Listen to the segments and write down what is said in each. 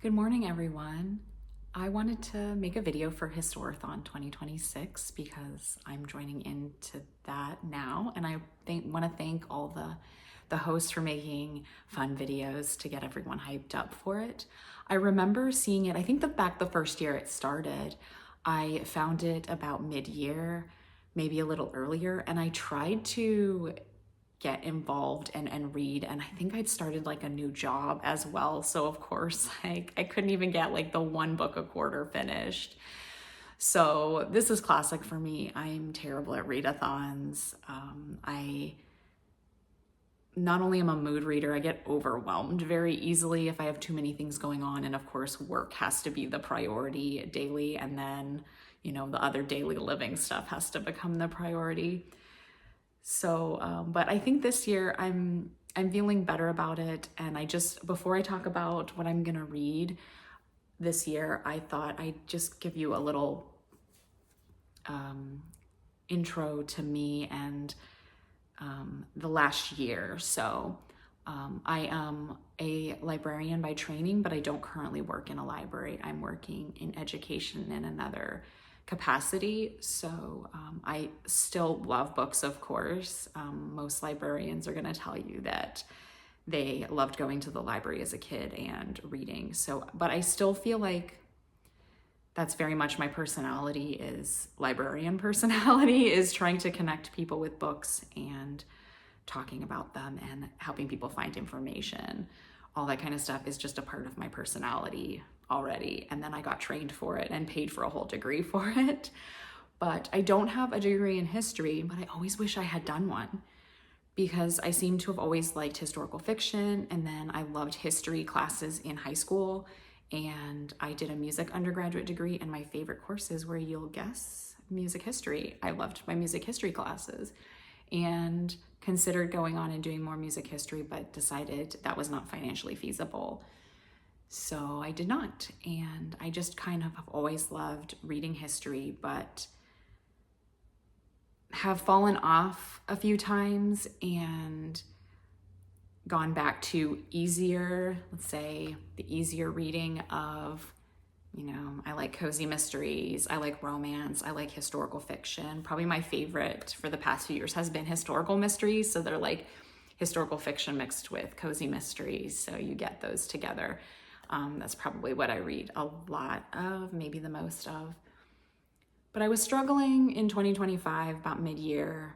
Good morning, everyone. I wanted to make a video for Historathon 2026 because I'm joining into that now, and I want to thank all the hosts for making fun videos to get everyone hyped up for it. I remember seeing it, I think the first year it started, I found it about mid-year, maybe a little earlier, and I tried to get involved and read, and I think I'd started like a new job as well, so of course I couldn't even get like the one book a quarter finished. So this is classic for me. I'm terrible at readathons. I not only am a mood reader, I get overwhelmed very easily if I have too many things going on, and of course work has to be the priority daily, and then the other daily living stuff has to become the priority. So, but I think this year I'm feeling better about it. And before I talk about what I'm gonna read this year, I thought I'd just give you a little intro to me and the last year. So I am a librarian by training, but I don't currently work in a library. I'm working in education in another capacity. So I still love books, of course. Most librarians are going to tell you that they loved going to the library as a kid and reading. So, but I still feel like that's very much my personality, is librarian personality, is trying to connect people with books and talking about them and helping people find information. All that kind of stuff is just a part of my personality already. And then I got trained for it and paid for a whole degree for it. But I don't have a degree in history, but I always wish I had done one because I seem to have always liked historical fiction. And then I loved history classes in high school. And I did a music undergraduate degree, and my favorite courses were, you'll guess, music history. I loved my music history classes and considered going on and doing more music history, but decided that was not financially feasible. So I did not. And I just kind of have always loved reading history, but have fallen off a few times and gone back to easier, let's say the easier reading of, I like cozy mysteries, I like romance, I like historical fiction. Probably my favorite for the past few years has been historical mysteries. So they're like historical fiction mixed with cozy mysteries. So you get those together. That's probably what I read a lot of, maybe the most of. But I was struggling in 2025, about mid-year,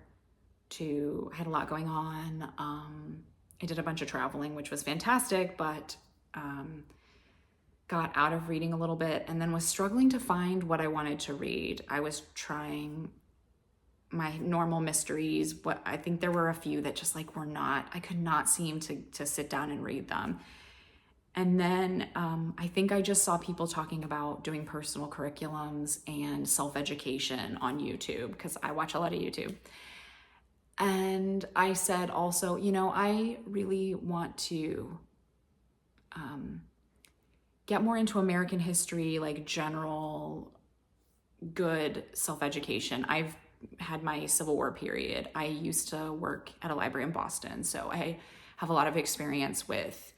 I had a lot going on. I did a bunch of traveling, which was fantastic, but got out of reading a little bit and then was struggling to find what I wanted to read. I was trying my normal mysteries, but I think there were a few that just like I could not seem to sit down and read them. And then I think I just saw people talking about doing personal curriculums and self-education on YouTube, because I watch a lot of YouTube. And I said also, I really want to get more into American history, like general good self-education. I've had my Civil War period. I used to work at a library in Boston, so I have a lot of experience with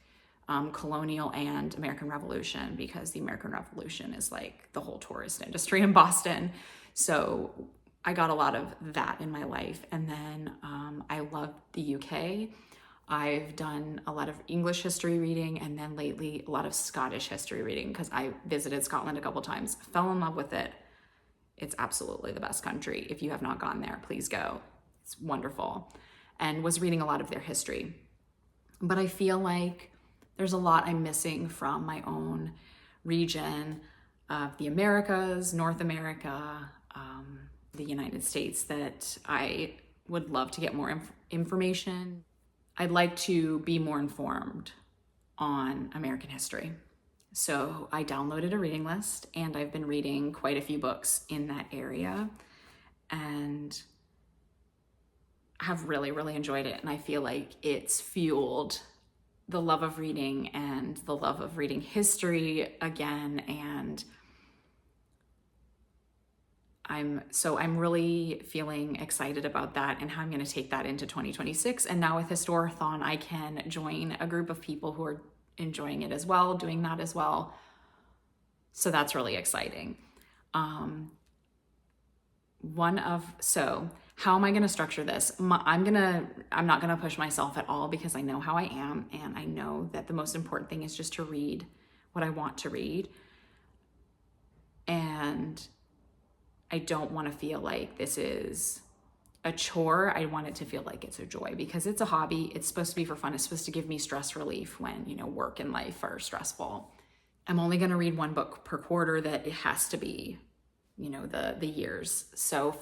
colonial and American Revolution, because the American Revolution is like the whole tourist industry in Boston. So I got a lot of that in my life. And then I love the UK. I've done a lot of English history reading, and then lately a lot of Scottish history reading, because I visited Scotland a couple times, fell in love with it. It's absolutely the best country. If you have not gone there, please go. It's wonderful. And was reading a lot of their history. But I feel like there's a lot I'm missing from my own region of the Americas, North America, the United States, that I would love to get more information. I'd like to be more informed on American history. So I downloaded a reading list, and I've been reading quite a few books in that area and have really, really enjoyed it. And I feel like it's fueled the love of reading and the love of reading history again. And I'm really feeling excited about that and how I'm going to take that into 2026. And now with Historathon, I can join a group of people who are enjoying it as well, doing that as well. So that's really exciting. So how am I going to structure this? I'm not going to push myself at all because I know how I am. And I know that the most important thing is just to read what I want to read. And I don't want to feel like this is a chore. I want it to feel like it's a joy because it's a hobby. It's supposed to be for fun. It's supposed to give me stress relief when, work and life are stressful. I'm only going to read one book per quarter that it has to be, the years. So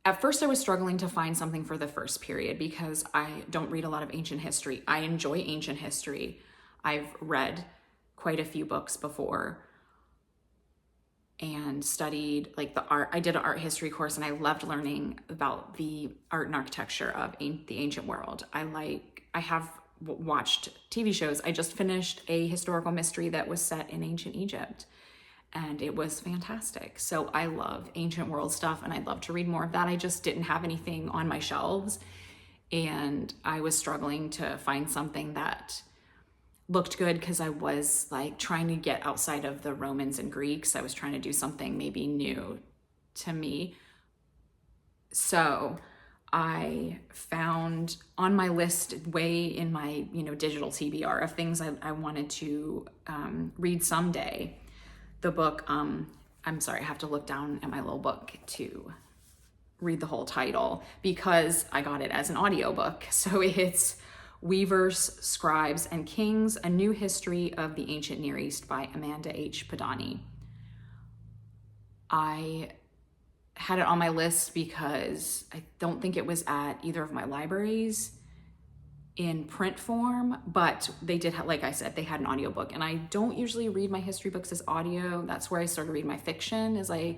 at first I was struggling to find something for the first period because I don't read a lot of ancient history. I enjoy ancient history. I've read quite a few books before and studied like the art. I did an art history course and I loved learning about the art and architecture of the ancient world. I have watched TV shows. I just finished a historical mystery that was set in ancient Egypt and it was fantastic. So I love ancient world stuff and I'd love to read more of that. I just didn't have anything on my shelves and I was struggling to find something that looked good because I was like trying to get outside of the Romans and Greeks. I was trying to do something maybe new to me. So I found on my list way in my, digital TBR of things I wanted to read someday. The book, I'm sorry, I have to look down at my little book to read the whole title because I got it as an audiobook. So it's Weavers, Scribes, and Kings, A New History of the Ancient Near East by Amanda H. Padani. I had it on my list because I don't think it was at either of my libraries in print form, but they did have, like I said, they had an audiobook. And I don't usually read my history books as audio. That's where I started reading my fiction as I,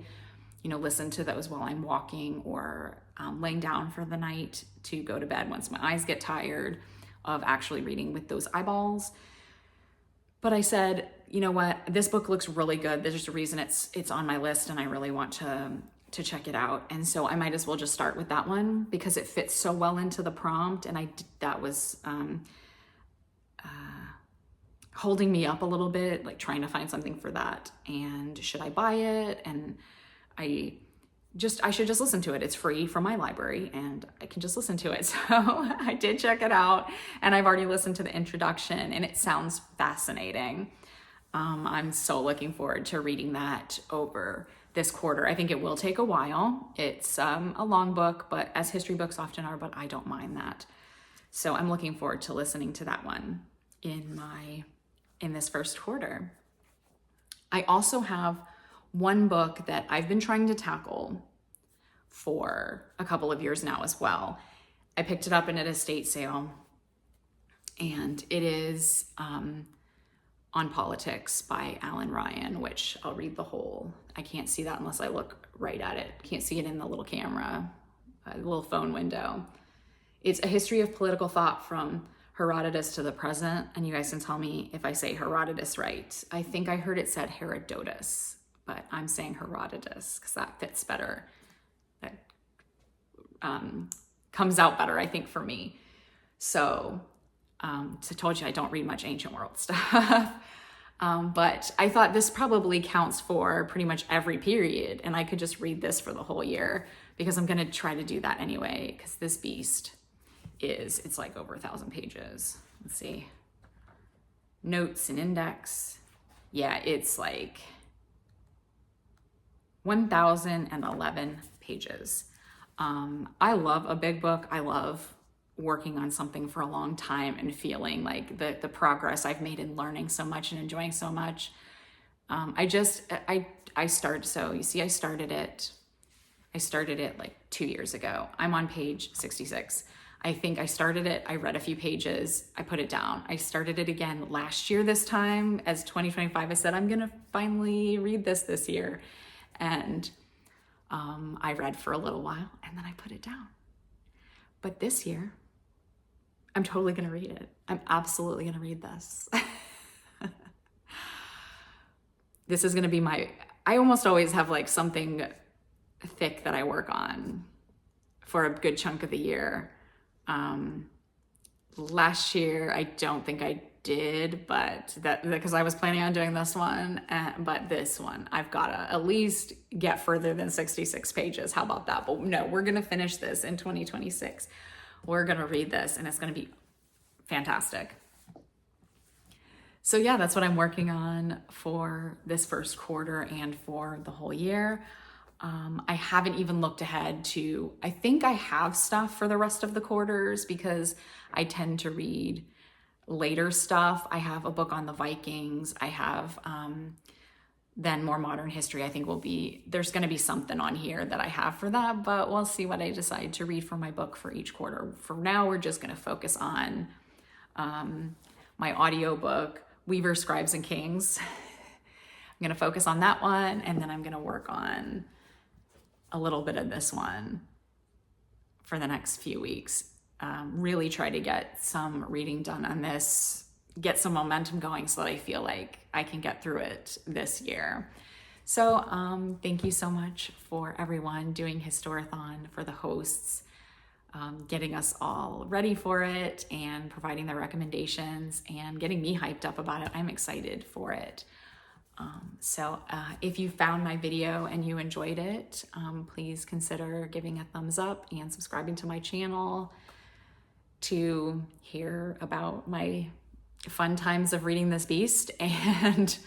listen to those while I'm walking or laying down for the night to go to bed once my eyes get tired of actually reading with those eyeballs. But I said, you know what, this book looks really good. There's just a reason it's on my list and I really want to check it out. And so I might as well just start with that one because it fits so well into the prompt. And that was holding me up a little bit, like trying to find something for that. And should I buy it? And I should just listen to it. It's free from my library and I can just listen to it. So I did check it out and I've already listened to the introduction and it sounds fascinating. I'm so looking forward to reading that over this quarter. I think it will take a while. It's a long book, but as history books often are, but I don't mind that. So I'm looking forward to listening to that one in this first quarter. I also have one book that I've been trying to tackle for a couple of years now as well. I picked it up in an estate sale and it is On Politics by Alan Ryan, which I'll read the whole. I can't see that unless I look right at it. Can't see it in the little camera, little phone window. It's a history of political thought from Herodotus to the present. And you guys can tell me if I say Herodotus right. I think I heard it said Herodotus, but I'm saying Herodotus because that fits better. That comes out better, I think, for me. So I told you I don't read much ancient world stuff. But I thought this probably counts for pretty much every period. And I could just read this for the whole year because I'm going to try to do that anyway. Because this beast it's like over 1,000 pages. Let's see. Notes and index. Yeah, it's like 1,011 pages. I love a big book. I love working on something for a long time and feeling like the progress I've made in learning so much and enjoying so much. I started it like 2 years ago. I'm on page 66. I think I started it, I read a few pages, I put it down. I started it again last year this time as 2025. I said, I'm gonna finally read this year. And I read for a little while and then I put it down. But this year, I'm totally gonna read it. I'm absolutely gonna read this. This is gonna be I almost always have like something thick that I work on for a good chunk of the year. last year, I don't think I did, but that because I was planning on doing this one, but this one, I've got to at least get further than 66 pages. How about that? But no, we're going to finish this in 2026. We're going to read this and it's going to be fantastic. So yeah, that's what I'm working on for this first quarter and for the whole year. I haven't even looked ahead to, I think I have stuff for the rest of the quarters because I tend to read later stuff. I have a book on the Vikings. I have then more modern history. I think there's going to be something on here that I have for that, but we'll see what I decide to read for my book for each quarter. For now, we're just going to focus on my audiobook, Weaver, Scribes, and Kings. I'm going to focus on that one, and then I'm going to work on a little bit of this one for the next few weeks. Really try to get some reading done on this, get some momentum going so that I feel like I can get through it this year. So thank you so much for everyone doing Historathon, for the hosts, getting us all ready for it and providing the recommendations and getting me hyped up about it. I'm excited for it. So if you found my video and you enjoyed it, please consider giving a thumbs up and subscribing to my channel to hear about my fun times of reading this beast and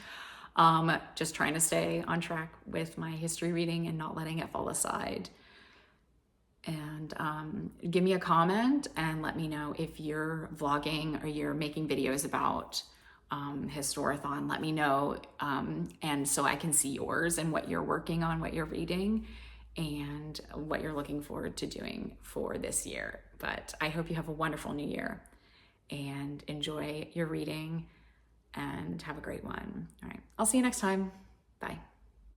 just trying to stay on track with my history reading and not letting it fall aside. And give me a comment and let me know if you're vlogging or you're making videos about Historathon. Let me know, and so I can see yours and what you're working on, what you're reading, and what you're looking forward to doing for this year. But I hope you have a wonderful new year and enjoy your reading and have a great one. All right, I'll see you next time. Bye.